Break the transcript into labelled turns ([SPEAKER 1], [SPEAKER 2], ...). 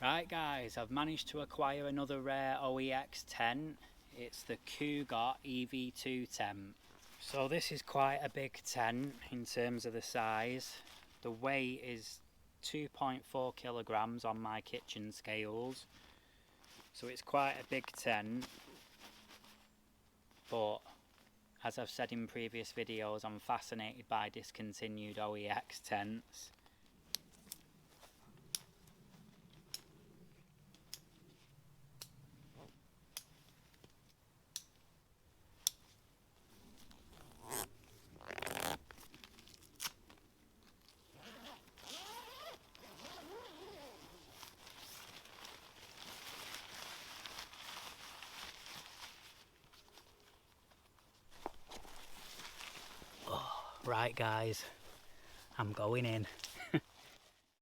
[SPEAKER 1] Right guys, I've managed to acquire another rare OEX tent. It's the Cougar EV2 tent. So this is quite a big tent in terms of the size. The weight is 2.4 kilograms on my kitchen scales. So it's quite a big tent. But as I've said in previous videos, I'm fascinated by discontinued OEX tents. Right guys, I'm going in.